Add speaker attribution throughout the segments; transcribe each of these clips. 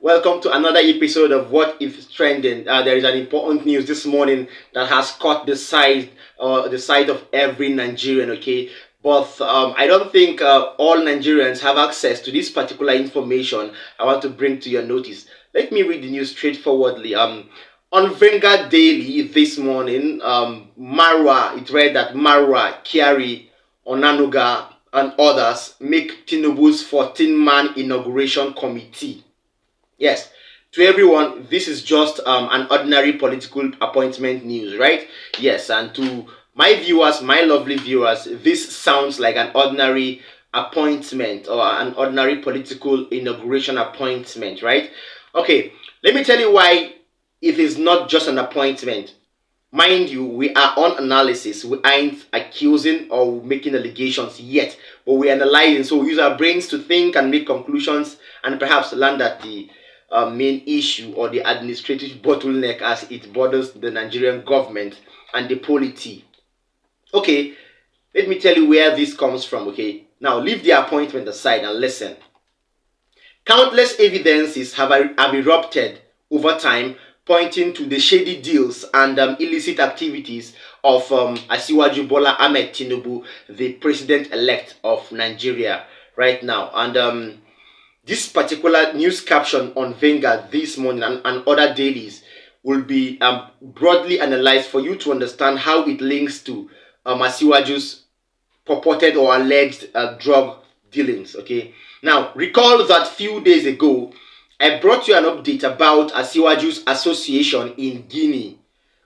Speaker 1: Welcome to another episode of What If Trending. There is an important news this morning that has caught the side of every Nigerian. Okay, but I don't think all Nigerians have access to this particular information. I want to bring to your notice. Let me read the news straightforwardly. On Vanguard Daily this morning, it read that Marwa, Kiari, Onanuga, and others make Tinubu's 14-man inauguration committee. Yes, to everyone, this is just an ordinary political appointment news, right? Yes, and to my viewers, my lovely viewers, this sounds like an ordinary appointment or an ordinary political inauguration appointment, right? Okay, let me tell you why it is not just an appointment. Mind you, we are on analysis. We aren't accusing or making allegations yet, but we're analyzing. So we use our brains to think and make conclusions and perhaps land at the main issue or the administrative bottleneck as it borders the Nigerian government and the polity. Okay, let me tell you where this comes from. Okay, now leave the appointment aside and listen. Countless evidences have erupted over time pointing to the shady deals and illicit activities of Asiwaju Bola Ahmed Tinibu, the president-elect of Nigeria right now. And this particular news caption on Vanguard this morning and other dailies will be broadly analyzed for you to understand how it links to Asiwaju's purported or alleged drug dealings. Okay, now recall that few days ago I brought you an update about Asiwaju's association in Guinea.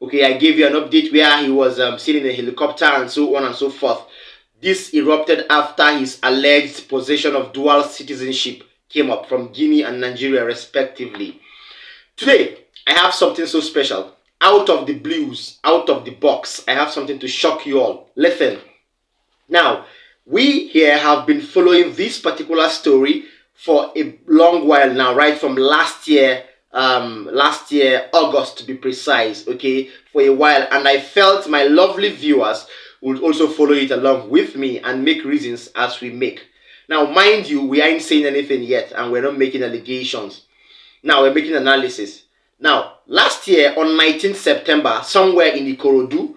Speaker 1: Okay, I gave you an update where he was seen in a helicopter and so on and so forth. This erupted after his alleged possession of dual citizenship came up from Guinea and Nigeria respectively. Today, I have something so special. Out of the blues, out of the box, I have something to shock you all. Listen. Now, we here have been following this particular story for a long while now, right from last year, August to be precise, okay, for a while. And I felt my lovely viewers would also follow it along with me and make reasons as we make. Now, mind you, we ain't saying anything yet and we're not making allegations. Now, we're making analysis. Now, last year on 19th September, somewhere in Ikorodu,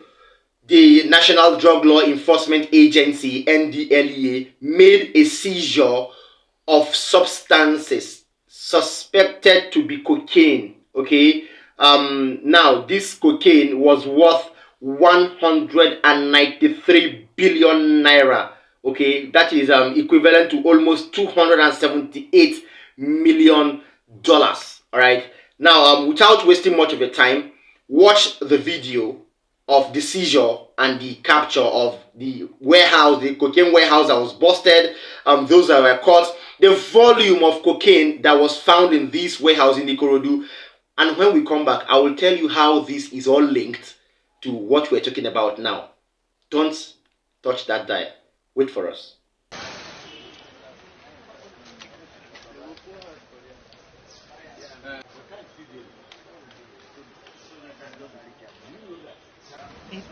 Speaker 1: the National Drug Law Enforcement Agency, NDLEA, made a seizure of substances suspected to be cocaine. Okay, now this cocaine was worth 193 billion naira. Okay, that is equivalent to almost $278 million. All right. Now, without wasting much of your time, watch the video of the seizure and the capture of the warehouse, the cocaine warehouse that was busted. Those that were caught, the volume of cocaine that was found in this warehouse in Ikorodu. And when we come back, I will tell you how this is all linked to what we're talking about now. Don't touch that dial. Wait for us.
Speaker 2: It's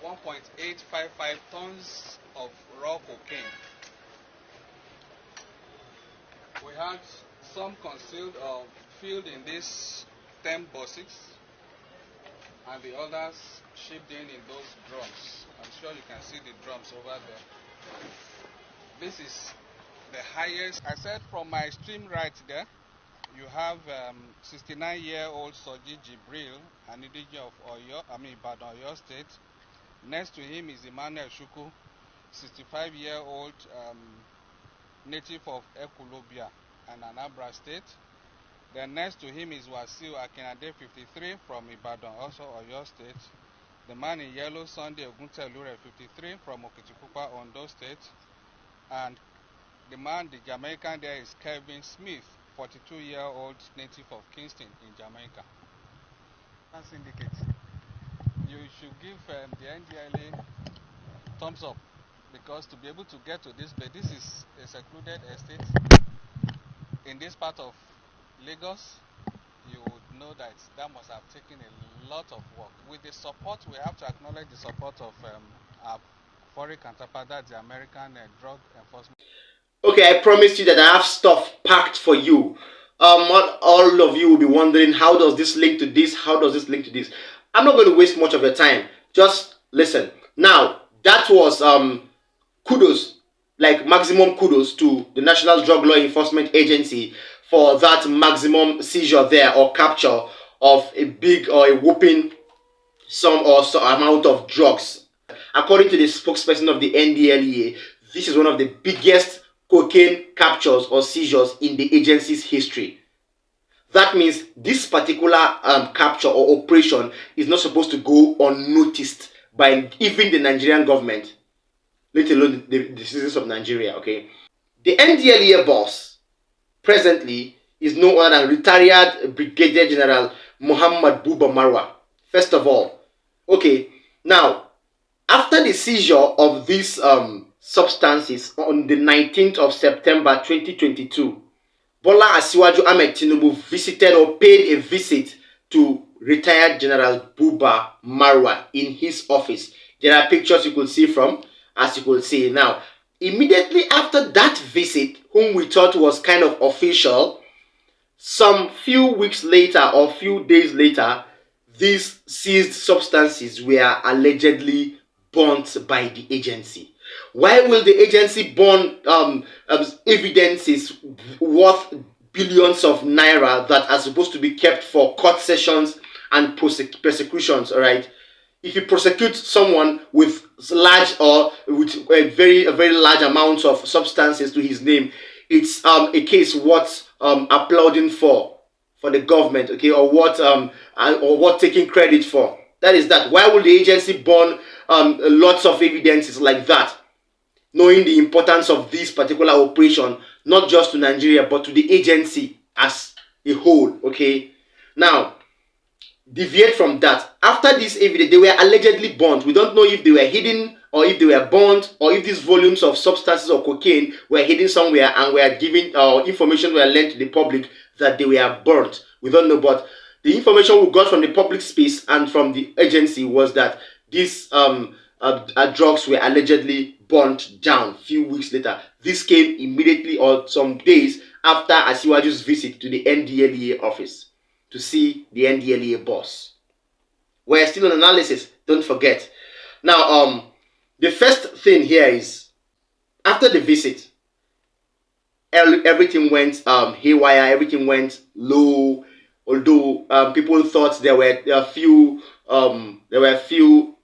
Speaker 2: 1.855 tons of raw cocaine. We had some concealed or filled in these 10 buses, and the others shipped in those drums. I'm sure you can see the drums over there. This is the highest. I said from my extreme right there, you have 69-year-old Soji Jibril, an indigenous of Ibadan, Oyo State. Next to him is Emmanuel Shuku, 65-year-old native of Ekulobia and Anambra State. Then next to him is Wasiu Akinade, 53, from Ibadan, also Oyo State. The man in yellow, Sunday Oguntelure, 53, from Okitikupa, Ondo State. And the Jamaican there is Kevin Smith, 42-year-old native of Kingston in Jamaica. Syndicate. You should give the NDLA thumbs up, because to be able to get to this place, this is a secluded estate in this part of Lagos. You would know that must have taken a lot of work. With the support, we have to acknowledge the support of our foreign counterpart, that's the American Drug Enforcement.
Speaker 1: Okay, I promised you that I have stuff packed for you. All of you will be wondering, how does this link to this? How does this link to this? I'm not going to waste much of your time. Just listen. Now, that was kudos, like maximum kudos to the National Drug Law Enforcement Agency for that maximum seizure there, or capture of a big or a whooping sum or amount of drugs. According to the spokesperson of the NDLEA, this is one of the biggest cocaine captures or seizures in the agency's history. That means this particular capture or operation is not supposed to go unnoticed by even the Nigerian government, let alone the citizens of Nigeria. Okay, the NDLEA boss presently is no other than retired Brigadier General Muhammad Buba Marwa. First of all, okay, now after the seizure of these substances on the 19th of September 2022, Bola Asiwaju Ahmed Tinibu visited or paid a visit to retired General Buba Marwa in his office. There are pictures you could see from, as you could see now. Immediately after that visit, whom we thought was kind of official, some few weeks later or few days later, these seized substances were allegedly burnt by the agency. Why will the agency burn evidences worth billions of naira that are supposed to be kept for court sessions and prosecutions? All right, if you prosecute someone with large or with a very large amount of substances to his name, it's a case worth applauding for the government, okay, or what taking credit for. That is that. Why would the agency burn lots of evidences like that, knowing the importance of this particular operation, not just to Nigeria, but to the agency as a whole, okay? Now, deviate from that. After this evidence, they were allegedly burnt. We don't know if they were hidden or if they were burnt, or if these volumes of substances or cocaine were hidden somewhere and were given information were lent to the public that they were burnt. We don't know, but the information we got from the public space and from the agency was that these drugs were allegedly burnt down a few weeks later. This came immediately or some days after Asiwaju's visit to the NDLEA office to see the NDLEA boss. We're still on analysis, don't forget. Now, the first thing here is, after the visit, everything went haywire, everything went low, although people thought there were a few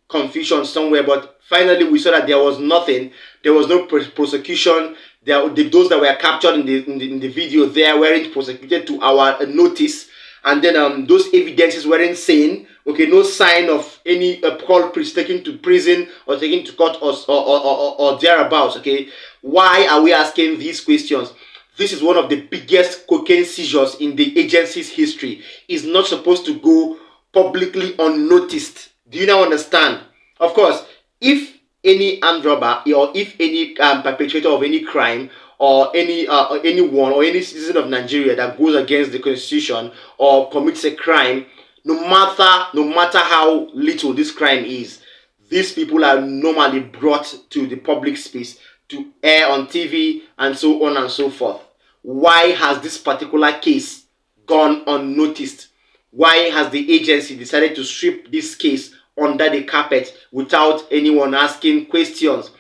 Speaker 1: confusion somewhere, but finally we saw that there was nothing. There was no prosecution. Those that were captured in the video there weren't prosecuted to our notice, and then those evidences weren't seen. Okay, no sign of any culprits taken to prison or taken to court or thereabouts. Okay, why are we asking these questions? This is one of the biggest cocaine seizures in the agency's history. It's not supposed to go publicly unnoticed. Do you now understand? Of course, if any armed robber or if any perpetrator of any crime or anyone or any citizen of Nigeria that goes against the constitution or commits a crime, no matter how little this crime is, these people are normally brought to the public space to air on TV and so on and so forth. why has this particular case gone unnoticed? Why has the agency decided to sweep this case under the carpet without anyone asking questions?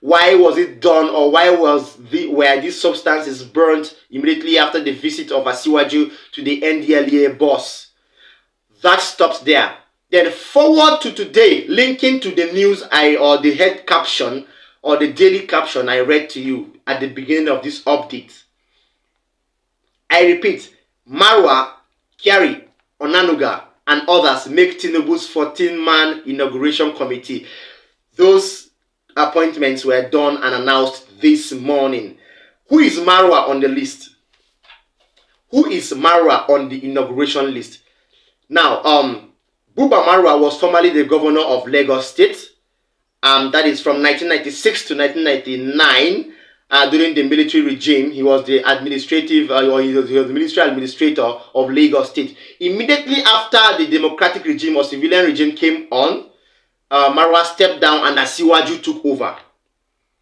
Speaker 1: Why was it done, or why were these substances burnt immediately after the visit of Asiwaju to the NDLEA boss? That stops there. Then forward to today, linking to the news or the head caption or the daily caption I read to you at the beginning of this update. I repeat, Marwa, Kyari, Onanuga, and others make Tinibu's 14-man inauguration committee. Those appointments were done and announced this morning. Who is Marwa on the list? Who is Marwa on the inauguration list? Now, Buba Marwa was formerly the governor of Lagos State. That is from 1996 to 1999. During the military regime, he was the administrative, or he was the military administrator of Lagos State. Immediately after the democratic regime or civilian regime came on, Marwa stepped down and Asiwaju took over.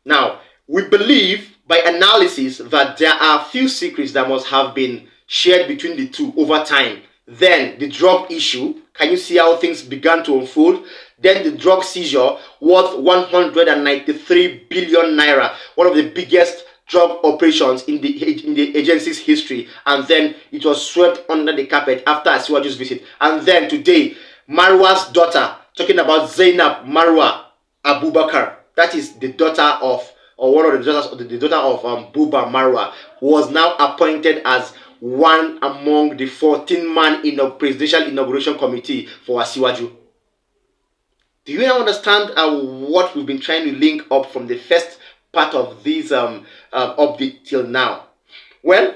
Speaker 1: Now, we believe by analysis that there are few secrets that must have been shared between the two over time. Then the drug issue, can you see how things began to unfold? Then the drug seizure worth 193 billion naira, one of the biggest drug operations in the agency's history, and then it was swept under the carpet after Asiwaju's visit. And then today, Marwa's daughter, talking about Zainab Marwa Abubakar, that is the daughter of, or one of the daughter of Buba Marwa, was now appointed as one among the 14-man presidential inauguration committee for Asiwaju. Do you now understand what we've been trying to link up from the first part of this update till now? Well,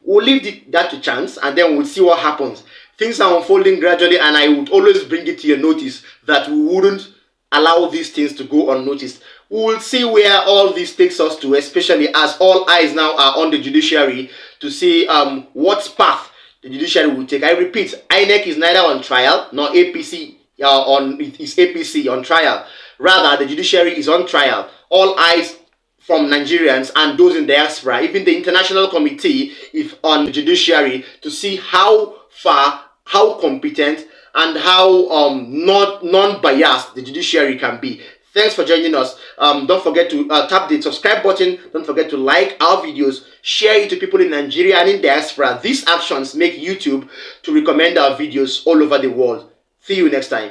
Speaker 1: we'll leave that to chance, and then we'll see what happens. Things are unfolding gradually, and I would always bring it to your notice that we wouldn't allow these things to go unnoticed. We will see where all this takes us to, especially as all eyes now are on the judiciary to see what path the judiciary will take. I repeat, INEC is neither on trial nor APC is APC on trial. Rather, the judiciary is on trial. All eyes from Nigerians and those in diaspora, even the international committee, is on the judiciary to see how far, how competent, and how non-biased the judiciary can be. Thanks for joining us. Don't forget to tap the subscribe button. Don't forget to like our videos, share it to people in Nigeria and in diaspora. These actions make YouTube to recommend our videos all over the world. See you next time.